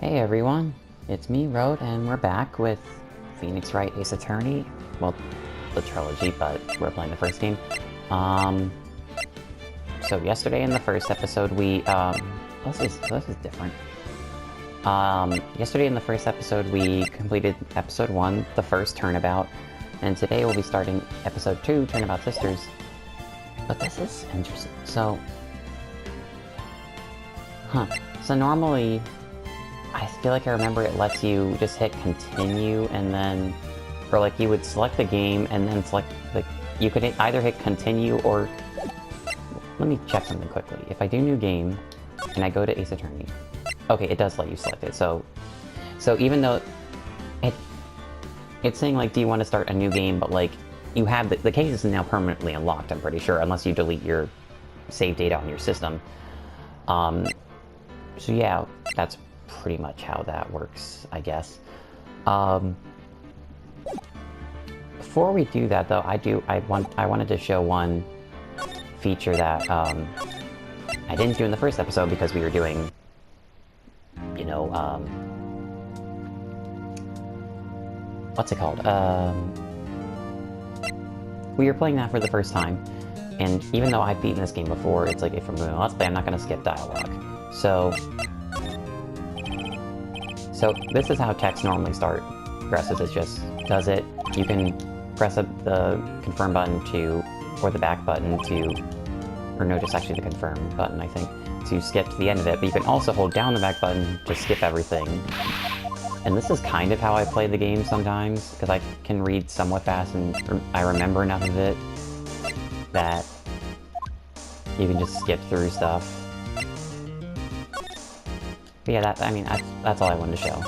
Hey everyone, it's me, Wright, and we're back with Phoenix Wright Ace Attorney. Well, the trilogy, but we're playing the first game. Um, so yesterday in the first episode this is different. Yesterday in the first episode we completed episode 1, the first Turnabout, and today we'll be starting episode 2, Turnabout Sisters. But this is interesting. So normally, I feel like I remember it lets you just hit continue and then, or like you would select the game and then select, like, you could either hit continue or, let me check something quickly. If I do new game and I go to Ace Attorney, okay, it does let you select it. So even though it's saying like, do you want to start a new game, but like you have the case is now permanently unlocked, I'm pretty sure, unless you delete your save data on your system. So yeah, that's pretty much how that works, I guess. Before we do that, though, I wanted to show one feature that I didn't do in the first episode because we were doing, you know, what's it called? We were playing that for the first time, and even though I've beaten this game before, it's like if I'm doing a let's play, I'm not going to skip dialogue. So this is how text normally progresses. It just does it. You can press the confirm button or the back button or no, just actually the confirm button, I think, to skip to the end of it. But you can also hold down the back button to skip everything. And this is kind of how I play the game sometimes, because I can read somewhat fast and I remember enough of it that you can just skip through stuff. But yeah, that's all I wanted to show.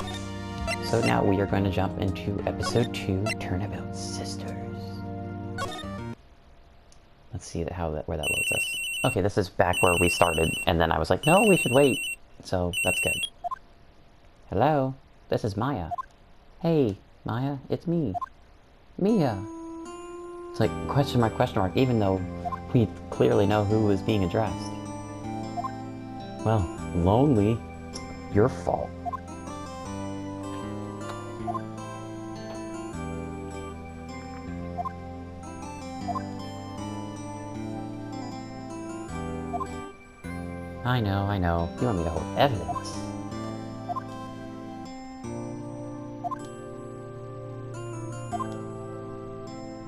So now we are going to jump into episode 2, Turnabout Sisters. Let's see where that loads us. Okay, this is back where we started, and then I was like, no, we should wait. So that's good. Hello, this is Maya. Hey, Maya, it's me. Mia. It's like question mark, even though we clearly know who is being addressed. Well, lonely. Your fault. I know. You want me to hold evidence.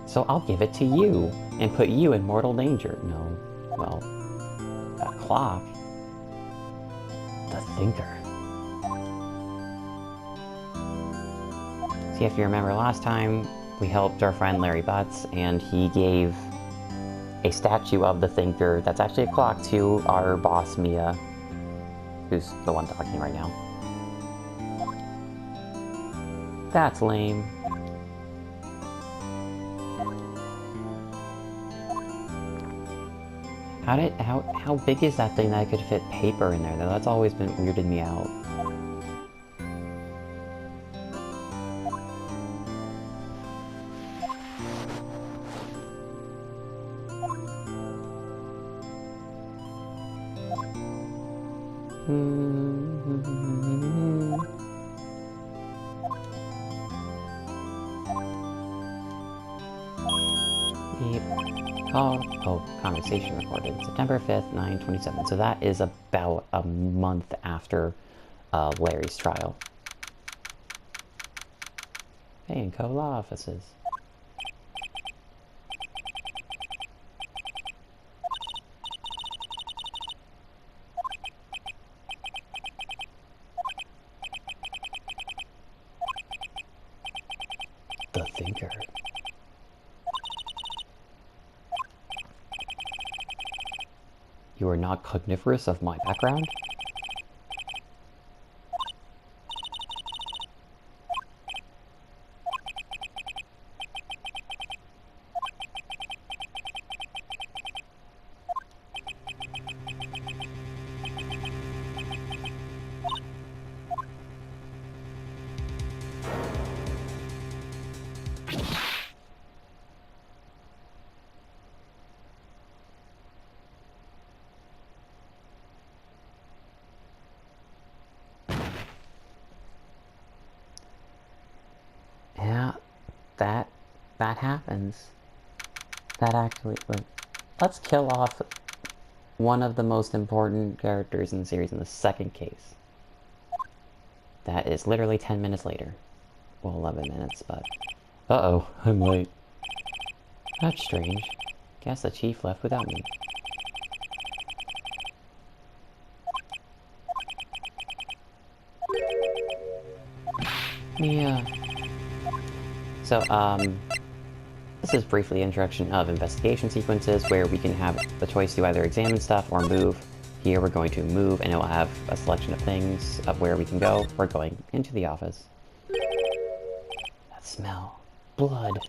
So I'll give it to you, and put you in mortal danger. No, well, that clock. The thinker. See, if you remember last time, we helped our friend Larry Butts, and he gave a statue of the thinker that's actually a clock to our boss, Mia, who's the one talking right now. That's lame. How big is that thing that I could fit paper in there, though? That's always been weirded me out. Conversation recorded September 5th, 9/27. So that is about a month after Larry's trial. Hey, in co-law offices. The thinker. You are not cognivorous of my background? that happens. That actually, like, let's kill off one of the most important characters in the series in the second case. That is literally 10 minutes later. Well, 11 minutes, but... Uh-oh, I'm late. That's strange. Guess the chief left without me. Yeah. So, this is briefly introduction of investigation sequences where we can have the choice to either examine stuff or move. Here we're going to move and it will have a selection of things of where we can go. We're going into the office. That smell. Blood.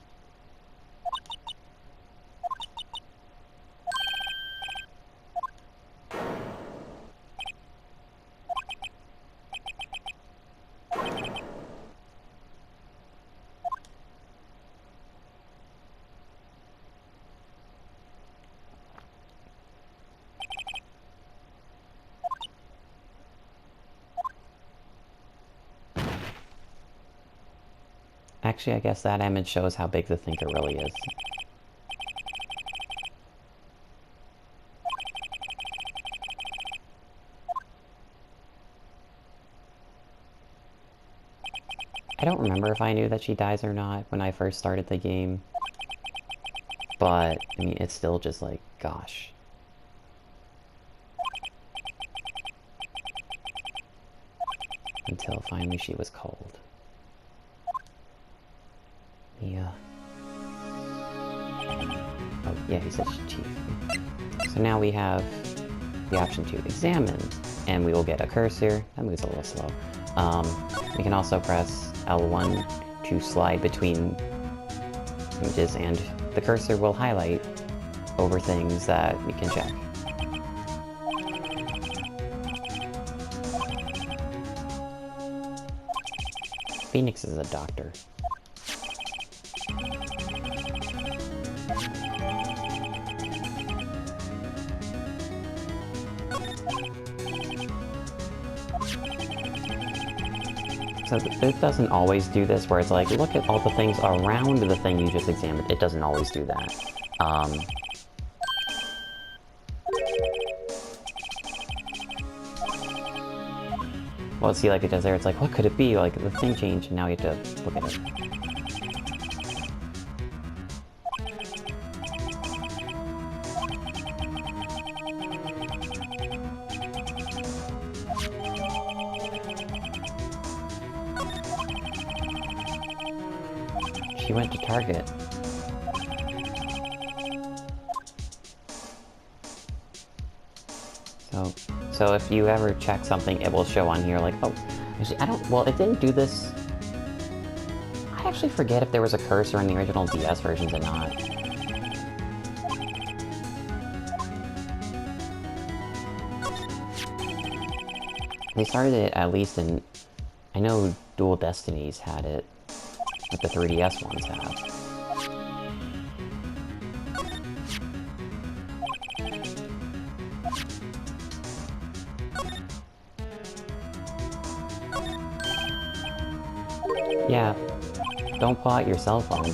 Actually, I guess that image shows how big the thinker really is. I don't remember if I knew that she dies or not when I first started the game. But, I mean, it's still just like, gosh. Until finally she was cold. Yeah. Oh, yeah, he said chief. So now we have the option to examine, and we will get a cursor. That moves a little slow. We can also press L1 to slide between images, and the cursor will highlight over things that we can check. Phoenix is a doctor. So it doesn't always do this, where it's like, look at all the things around the thing you just examined. It doesn't always do that. Well, see, like it does there, it's like, what could it be? Like, the thing changed, and now you have to look at it. She went to Target. So if you ever check something, it will show on here like, oh, actually, well, it didn't do this. I actually forget if there was a cursor in the original DS versions or not. They started it at least in, I know Dual Destinies had it, but the 3DS ones have. Yeah, don't pull out your cell phone.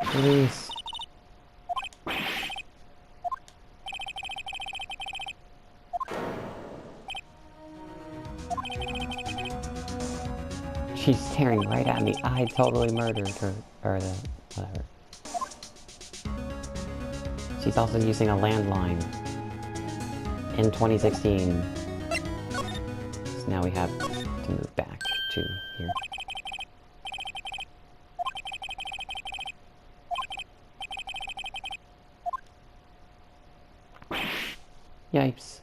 Please. She's staring right at me. I totally murdered her. Or whatever. She's also using a landline. In 2016. So now we have to move back to here. Yipes.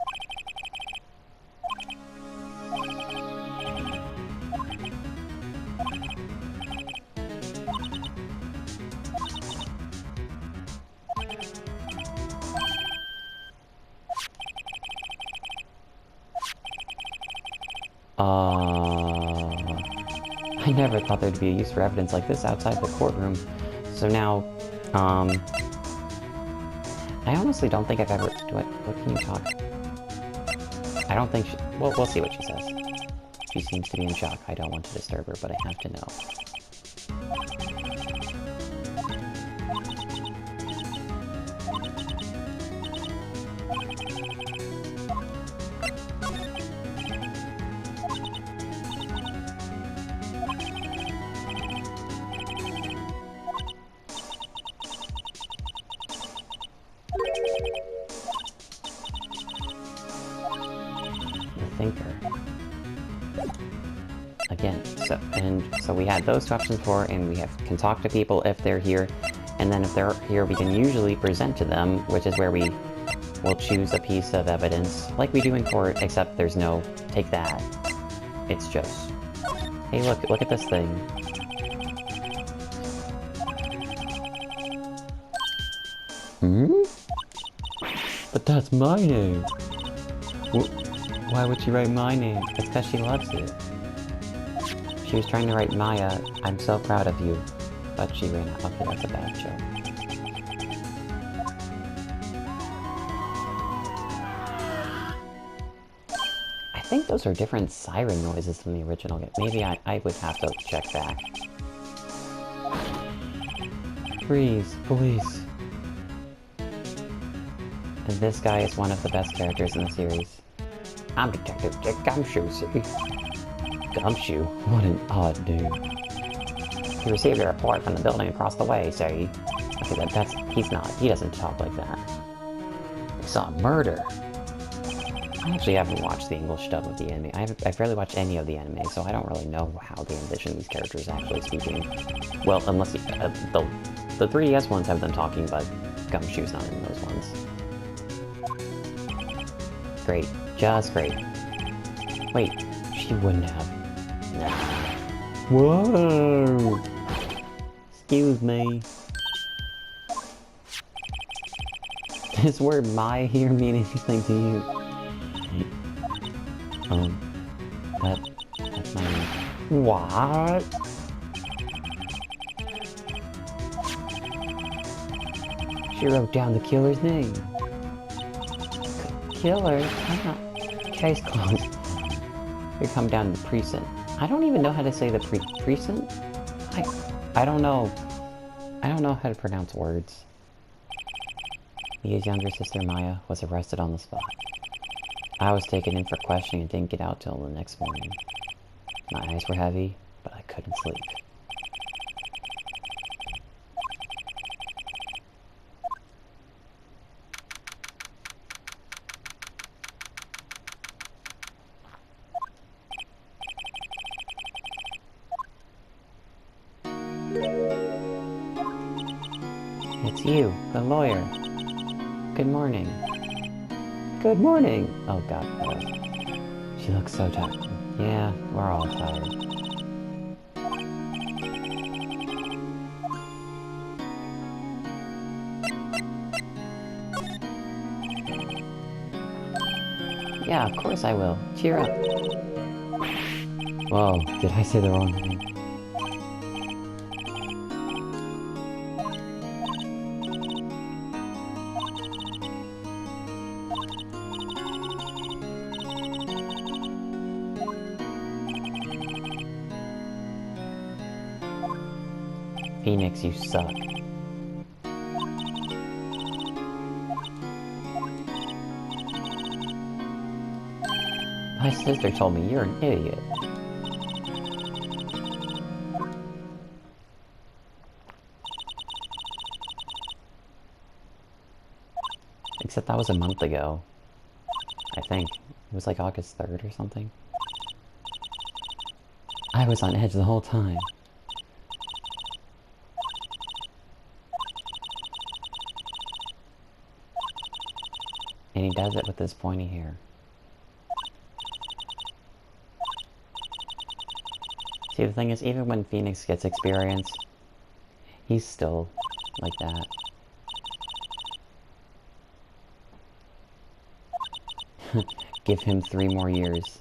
I never thought there'd be a use for evidence like this outside the courtroom. So now, I honestly don't think I've ever... What can you talk? I don't think she... Well, we'll see what she says. She seems to be in shock. I don't want to disturb her, but I have to know. Thinker. Again, so we had those two options before, and we can talk to people if they're here, and then if they're here, we can usually present to them, which is where we will choose a piece of evidence, like we do in court, except there's no take that. It's just, hey, look at this thing. Hmm? But that's my name. Why would she write my name? It's because she loves it. She was trying to write Maya, I'm so proud of you. But she ran out. Okay, that's a bad joke. I think those are different siren noises from the original game. Maybe I would have to check back. Freeze, police. And this guy is one of the best characters in the series. I'm Detective Dick Gumshoe, see? Gumshoe? What an odd dude. He received a report from the building across the way, see? Okay, he doesn't talk like that. He saw a murder. I actually haven't watched the English dub of the anime. I've rarely watched any of the anime, so I don't really know how they envision these characters actually speaking. Well, unless the 3DS ones have them talking, but Gumshoe's not in those ones. Great. Just great. Wait, she wouldn't have. Nah. Whoa! Excuse me. Does word "my" here mean anything to you? That's my name. What? She wrote down the killer's name. Killer? Case closed. We come down to the precinct. I don't even know how to say the precinct? I don't know. I don't know how to pronounce words. Mia's younger sister Maya was arrested on the spot. I was taken in for questioning and didn't get out till the next morning. My eyes were heavy, but I couldn't sleep. It's you, the lawyer. Good morning. Good morning! Oh god, she looks so tired. Yeah, we're all tired. Yeah, of course I will. Cheer up. Whoa, did I say the wrong thing? Phoenix, you suck. My sister told me you're an idiot. Except that was a month ago. I think. It was like August 3rd or something. I was on edge the whole time. And he does it with this pointy hair. See, the thing is, even when Phoenix gets experience, he's still like that. Give him 3 more years.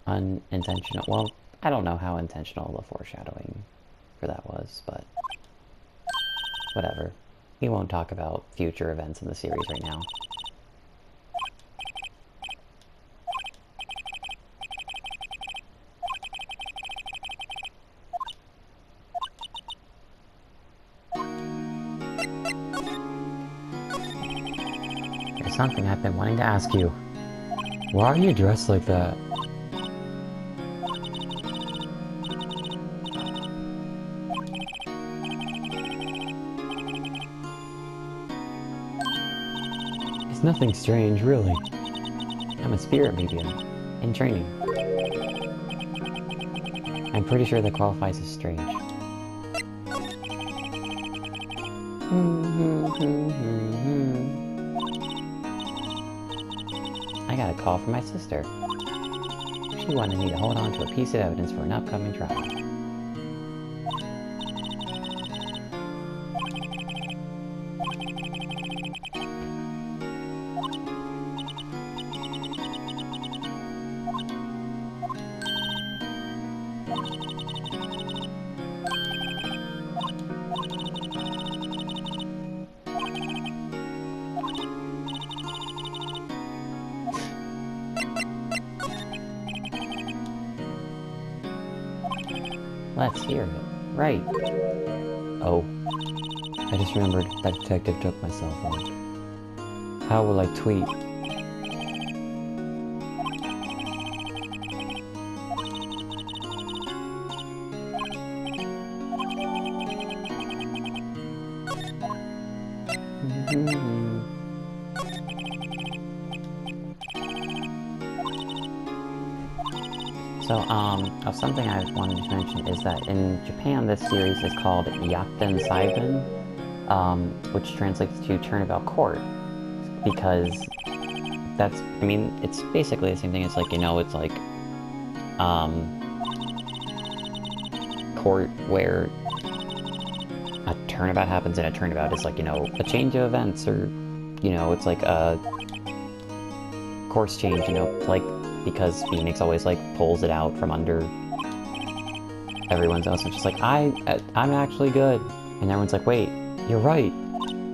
Unintentional. Well, I don't know how intentional the foreshadowing for that was, but whatever. We won't talk about future events in the series right now. something I've been wanting to ask you. Why are you dressed like that? It's nothing strange, really. I'm a spirit medium, in training. I'm pretty sure that qualifies as strange. I got a call from my sister. She wanted me to hold on to a piece of evidence for an upcoming trial. Let's hear it. Right. Oh. I just remembered that detective took my cell phone. How will I tweet? Something I wanted to mention is that in Japan this series is called Yatten Saiban, which translates to Turnabout Court, because that's, I mean, it's basically the same thing. It's like, you know, it's like, court where a turnabout happens, and a turnabout is like, you know, a change of events, or, you know, it's like a course change, you know, like, because Phoenix always, like, pulls it out from under everyone's else. It's just like, I'm actually good. And everyone's like, wait, you're right.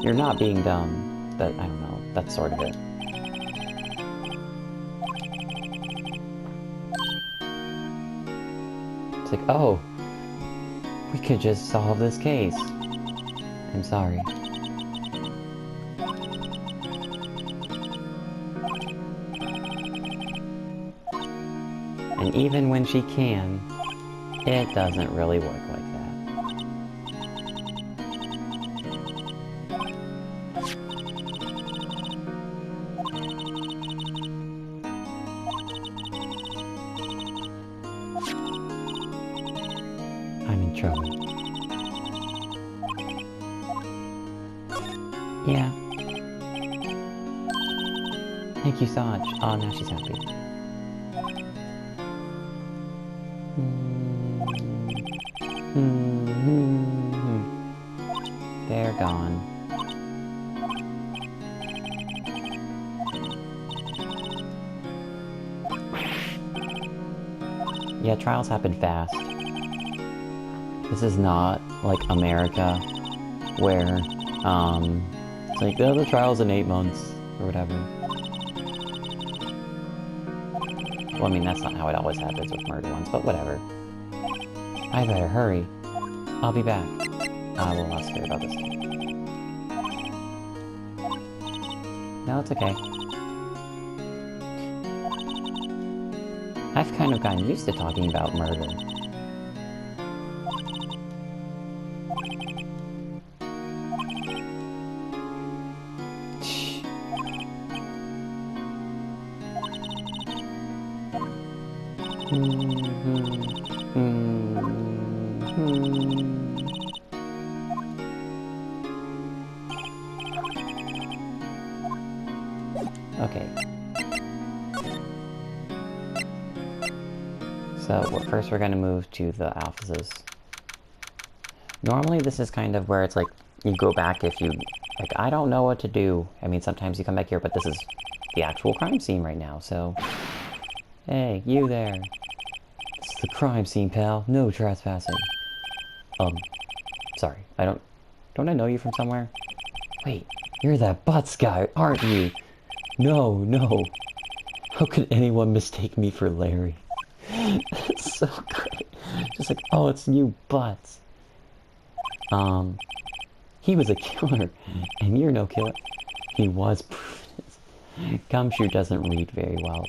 You're not being dumb. That, I don't know. That's sort of it. It's like, oh, we could just solve this case. I'm sorry. And even when she can, it doesn't really work like that. I'm in trouble. Yeah. Thank you so much. Oh, now she's happy. They're gone. Yeah, trials happen fast. This is not like America, where, it's like, oh, the trial's in 8 months, or whatever. Well, I mean, that's not how it always happens with murder ones, but whatever. I better hurry. I'll be back. I will not scare about this. No, it's okay. I've kind of gotten used to talking about murder. Okay. So, first we're gonna move to the offices. Normally this is kind of where it's like, you go back if you, like, I don't know what to do. I mean, sometimes you come back here, but this is the actual crime scene right now, so... Hey, you there. It's the crime scene, pal. No trespassing. Sorry, don't I know you from somewhere? Wait, you're that Butts guy, aren't you? No. How could anyone mistake me for Larry? It's so great. Just like, oh, it's you, Butts. He was a killer, and you're no killer. He was proof. Gumshoe doesn't read very well.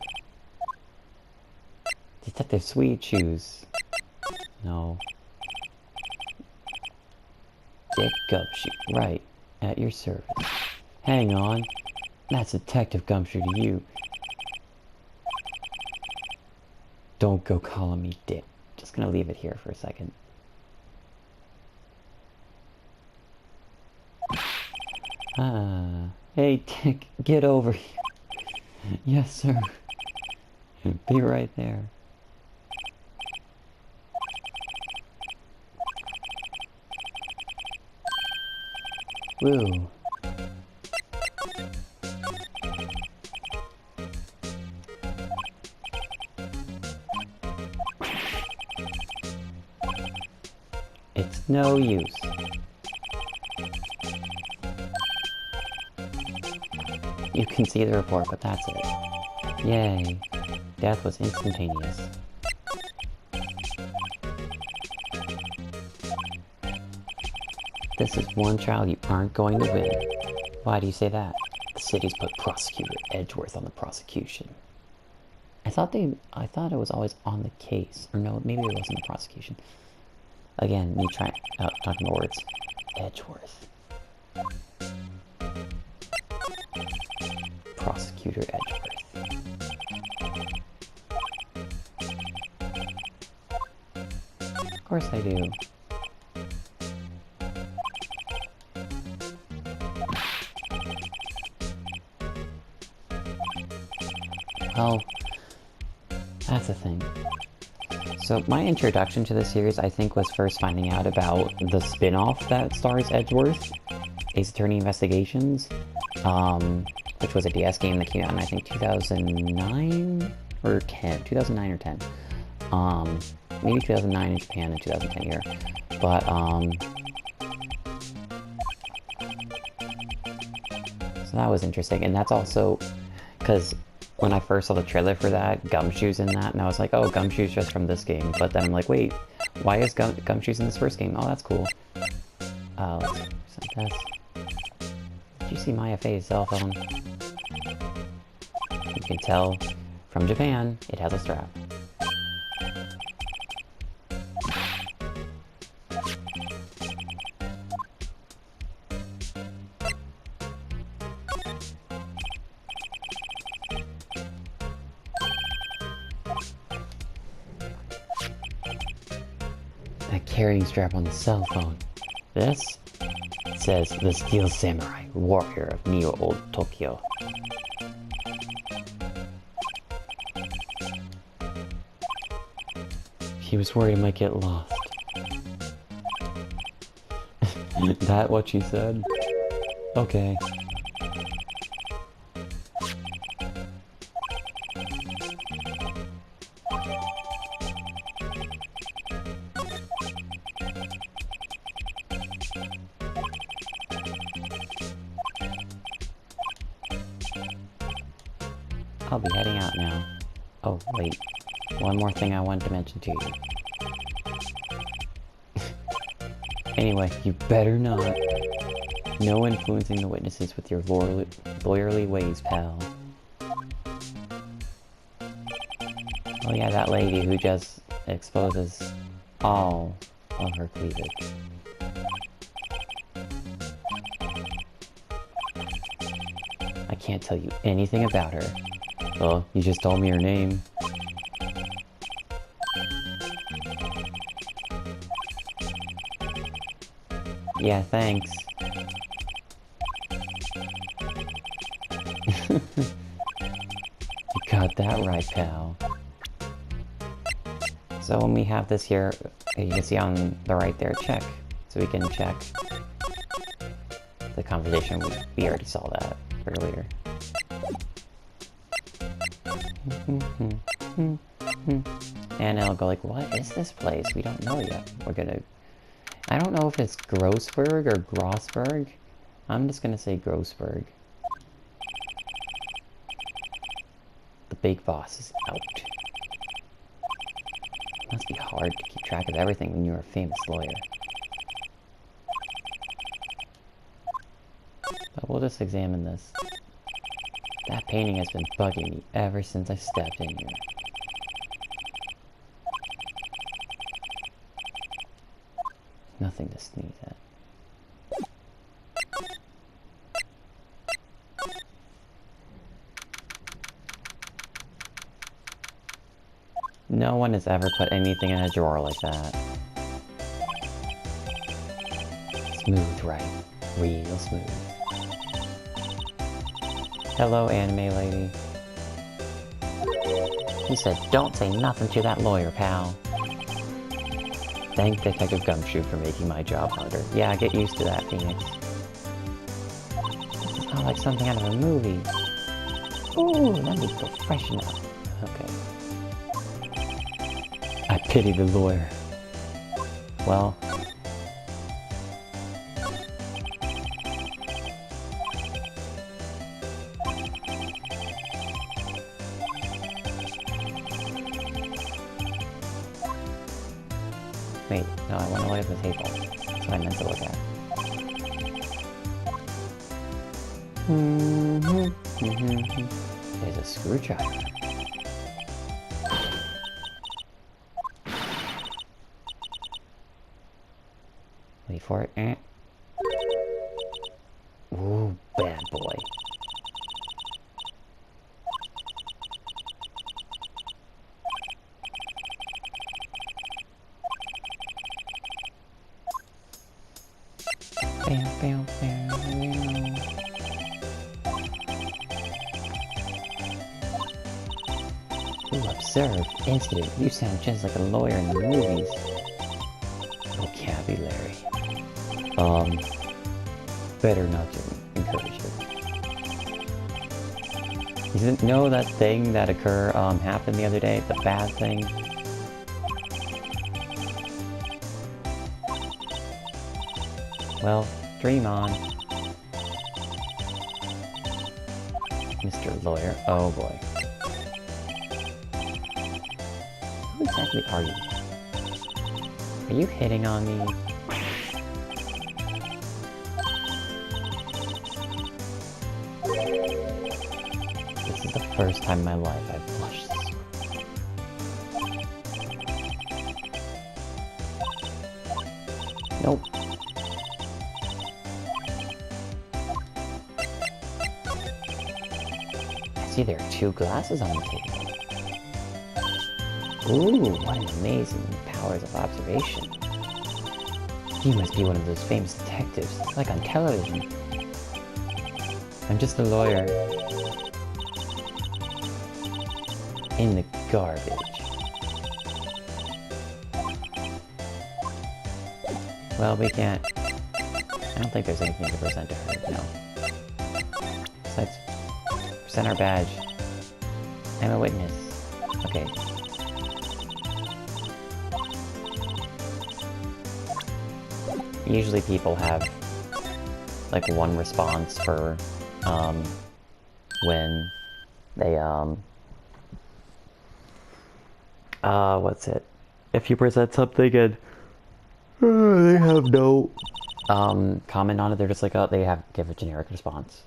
Detective Sweet Shoes. No. Dick Gumshoe, right, at your service. Hang on. That's Detective Gumshoe to you. Don't go calling me Dick. Just gonna leave it here for a second. Hey Dick, get over here. Yes, sir. Be right there. Woo. It's no use. You can see the report, but that's it. Yay. Death was instantaneous. This is one trial you aren't going to win. Why do you say that? The city's put Prosecutor Edgeworth on the prosecution. I thought it was always on the case. Or no, maybe it wasn't the prosecution. Again, me talking about words. Edgeworth. Prosecutor Edgeworth. Of course I do. Well, that's the thing. So my introduction to the series, I think, was first finding out about the spin-off that stars Edgeworth, Ace Attorney Investigations, which was a DS game that came out in, I think, 2009 or 10. 2009 or 10. Maybe 2009 in Japan and 2010 here. But, so that was interesting. And that's also because when I first saw the trailer for that, Gumshoe's in that, and I was like, oh, Gumshoe's just from this game. But then I'm like, wait, why is Gumshoe's in this first game? Oh, that's cool. Let's send test. Did you see Maya Faye's cell phone? You can tell from Japan, it has a strap. That carrying strap on the cell phone. This says the Steel Samurai, warrior of Neo Old Tokyo. He was worried it might get lost. That what she said? Okay. I'll be heading out now. Oh, wait. One more thing I wanted to mention to you. Anyway, you better not. No influencing the witnesses with your lawyerly ways, pal. Oh yeah, that lady who just exposes all of her cleavage. I can't tell you anything about her. Well, you just told me her name. Yeah, thanks. You got that right, pal. So when we have this here, you can see on the right there, check. So we can check the conversation. We already saw that earlier. And it'll go like, what is this place? We don't know yet. We're gonna... I don't know if it's Grossberg or Grossberg. I'm just gonna say Grossberg. The big boss is out. It must be hard to keep track of everything when you're a famous lawyer. But we'll just examine this. That painting has been bugging me ever since I stepped in here. Nothing to sneeze at. No one has ever put anything in a drawer like that. Smooth, right? Real smooth. Hello, anime lady. He said, don't say nothing to that lawyer, pal. Thank Detective Gumshoe for making my job harder. Yeah, get used to that, Phoenix. This is all like something out of a movie. Ooh, let me go freshen up. Okay. I pity the lawyer. Well... Wait, no, I want to look at the table. That's what I meant to look at. There's a screwdriver. Wait for it. Ooh, bad boy. Bam, bam, bam, bam. Ooh, observe. Incident. You sound just like a lawyer in the movies. Vocabulary. Better not to encourage it. You didn't know that thing that happened the other day? The bad thing? Well, dream on. Mr. Lawyer. Oh boy. Who exactly are you? Are you hitting on me? This is the first time in my life I've blushed this way. Nope. I see there are 2 glasses on the table. Ooh, what an amazing powers of observation. You must be one of those famous detectives, like on television. I'm just a lawyer. In the garbage. Well, we can't... I don't think there's anything to present to her, no. Besides, present our badge. I'm a witness. Okay. Usually people have, like, one response for, when they, what's it? If you present something and they have no, comment on it, they're just like, oh, they give a generic response.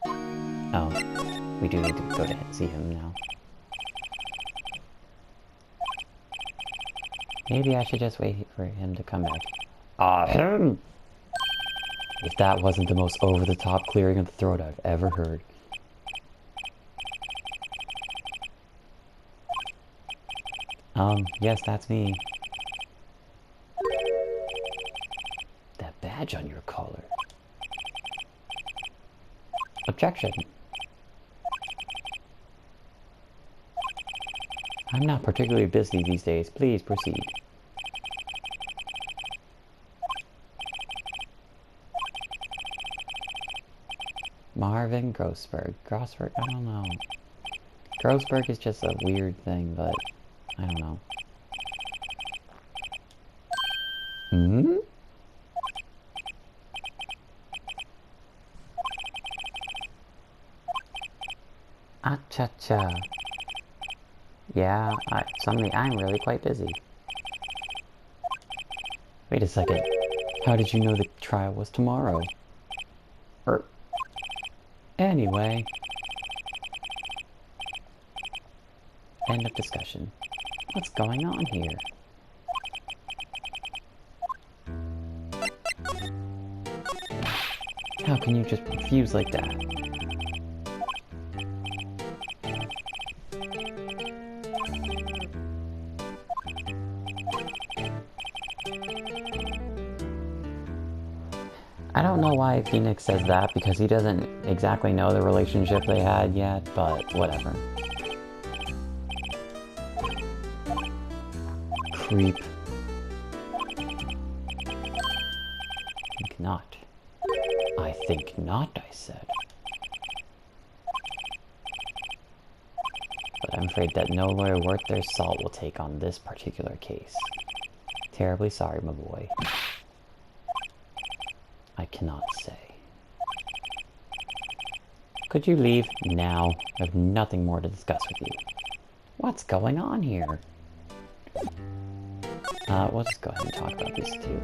Oh, we do need to go to see him now. Maybe I should just wait for him to come back. Him! If that wasn't the most over-the-top clearing of the throat I've ever heard. Yes, that's me. That badge on your collar. Objection. I'm not particularly busy these days. Please proceed. Marvin Grossberg. Grossberg? I don't know. Grossberg is just a weird thing, but I don't know. Hmm? Cha-cha. Yeah, suddenly I'm really quite busy. Wait a second. How did you know the trial was tomorrow? Anyway. End of discussion. What's going on here? How can you just refuse like that? I don't know why Phoenix says that, because he doesn't exactly know the relationship they had yet, but whatever. Creep. Think not. I think not, I said. But I'm afraid that no lawyer worth their salt will take on this particular case. Terribly sorry, my boy. I cannot say. Could you leave now? I have nothing more to discuss with you. What's going on here? We'll just go ahead and talk about these two.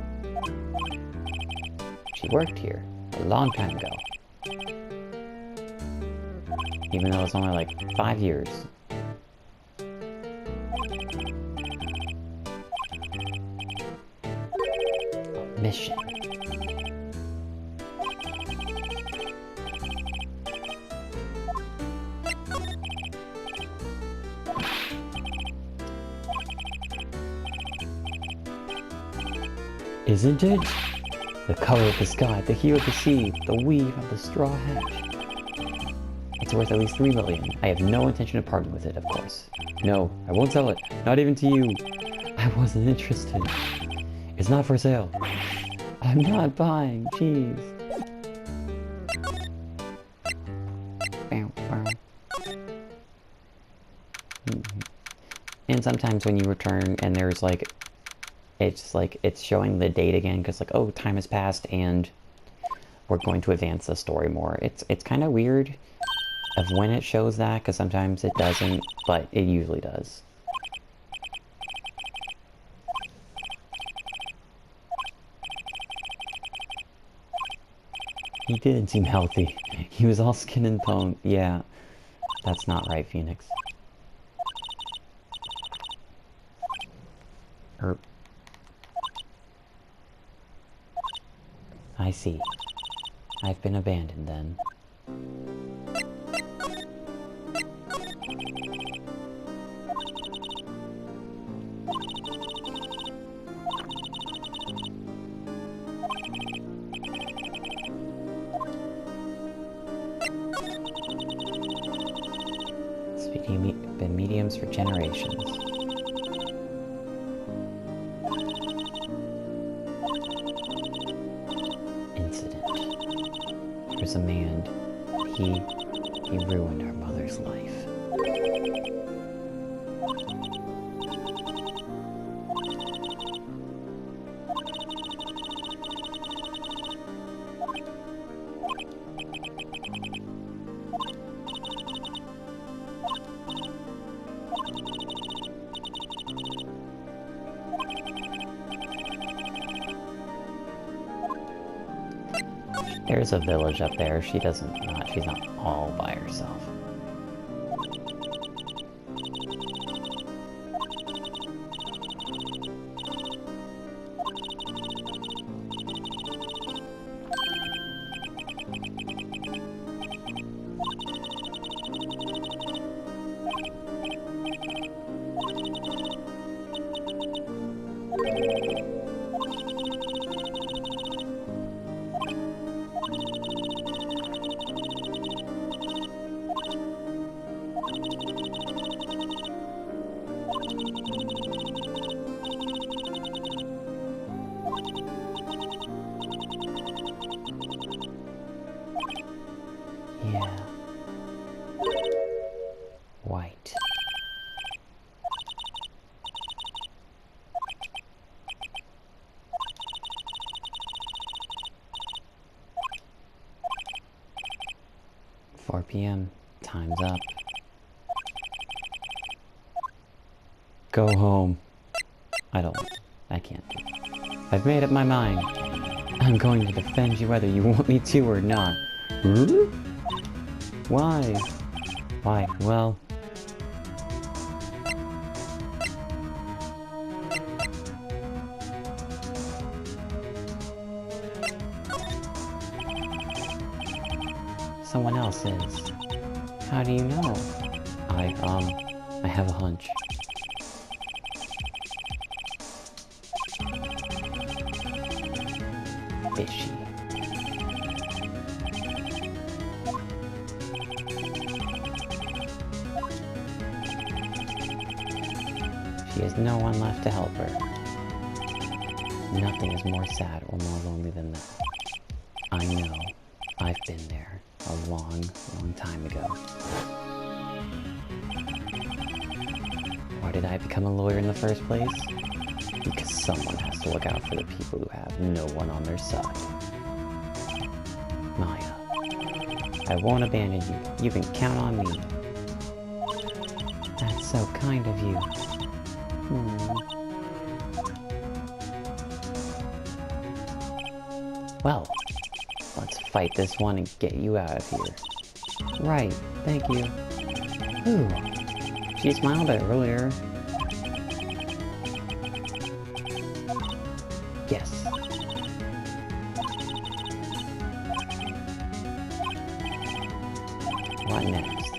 She worked here a long time ago. Even though it's only like 5 years. Mission. Isn't it? The color of the sky, the hue of the sea, the weave of the straw hat. It's worth at least 3 million. I have no intention of parting with it, of course. No, I won't sell it. Not even to you. I wasn't interested. It's not for sale. I'm not buying. Jeez. And sometimes when you return and there's like, it's showing the date again, because like, oh, time has passed and we're going to advance the story more. It's kind of weird of when it shows that, because sometimes it doesn't, but it usually does. He didn't seem healthy. He was all skin and bone. Yeah, that's not right, Phoenix. I see. I've been abandoned then. Been mediums for generations. Incident. There was a man. He ruined our mother's life. There's a village up there. She's not all by herself. Yeah. White. PM. Time's up. Go home. I can't. I've made up my mind. I'm going to defend you whether you want me to or not. Hmm? Why? Why? Well... Someone else is. How do you know? I have a hunch. Fishy. She has no one left to help her. Nothing is more sad or more lonely than that. I know. I've been there a long, long time ago. Why did I become a lawyer in the first place? Because someone has to look out for the people who have no one on their side. Maya, I won't abandon you. You can count on me. That's so kind of you. Well, let's fight this one and get you out of here. Right, thank you. Ooh, she smiled a bit earlier. Yes. What next?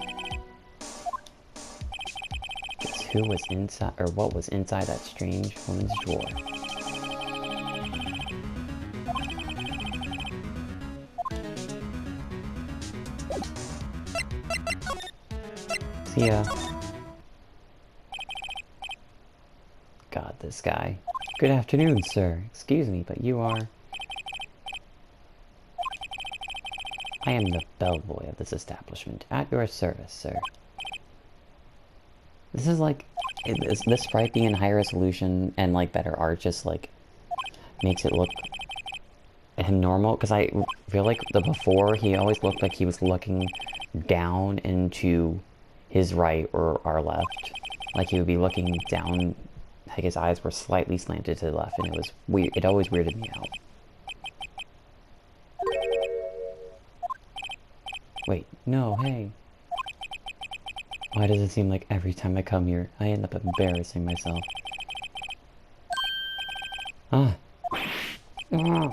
Guess who was inside, or what was inside that strange woman's drawer? See ya. God, this guy. Good afternoon, sir. Excuse me, but you are... I am the bellboy of this establishment. At your service, sir. This is like... This sprite being in high resolution and like better art just like makes it look normal. Because I feel like the before he always looked like he was looking down into his right or our left. Like he would be looking down... Like his eyes were slightly slanted to the left, and it was weird. It always weirded me out. Wait, no, hey. Why does it seem like every time I come here, I end up embarrassing myself? Ah. Ah.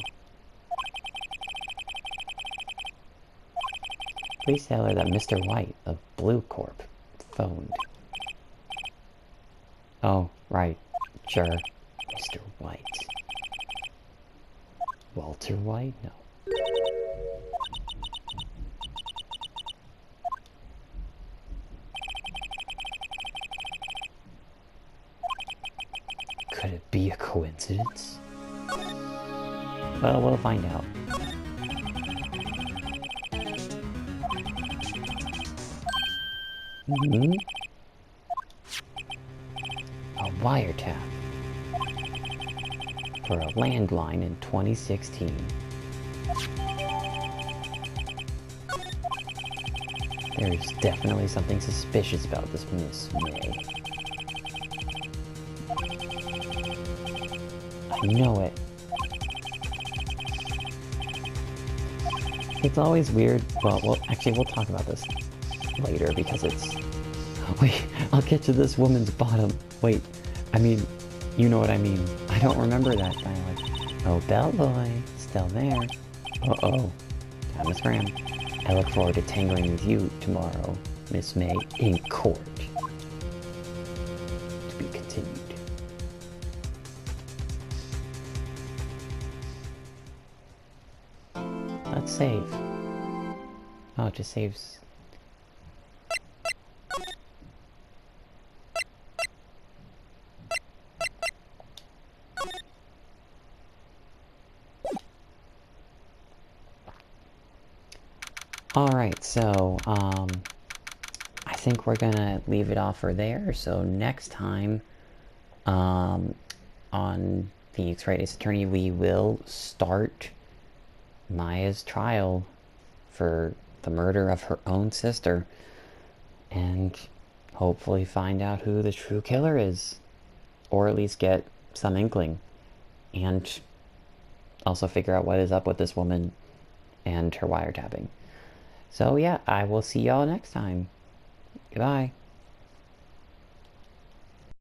Please tell her that Mr. White of Blue Corp phoned. Oh, right. Sure. Mr. White. Walter White? No. Could it be a coincidence? Well, we'll find out. Mm-hmm. A wiretap for a landline in 2016. There's definitely something suspicious about this Miss May. I know it. It's always weird. Well, actually, we'll talk about this later because it's... Wait, I'll get to this woman's bottom. Wait, I mean, you know what I mean. I don't remember that dialogue. Oh, bellboy, still there. Uh-oh, time to scram. I look forward to tangling with you tomorrow, Miss May, in court. To be continued. Let's save. Oh, it just saves. Alright, so, I think we're gonna leave it off for there. So next time, on the X-Ray Ace Attorney, we will start Maya's trial for the murder of her own sister. And hopefully find out who the true killer is. Or at least get some inkling. And also figure out what is up with this woman and her wiretapping. So yeah, I will see y'all next time. Goodbye.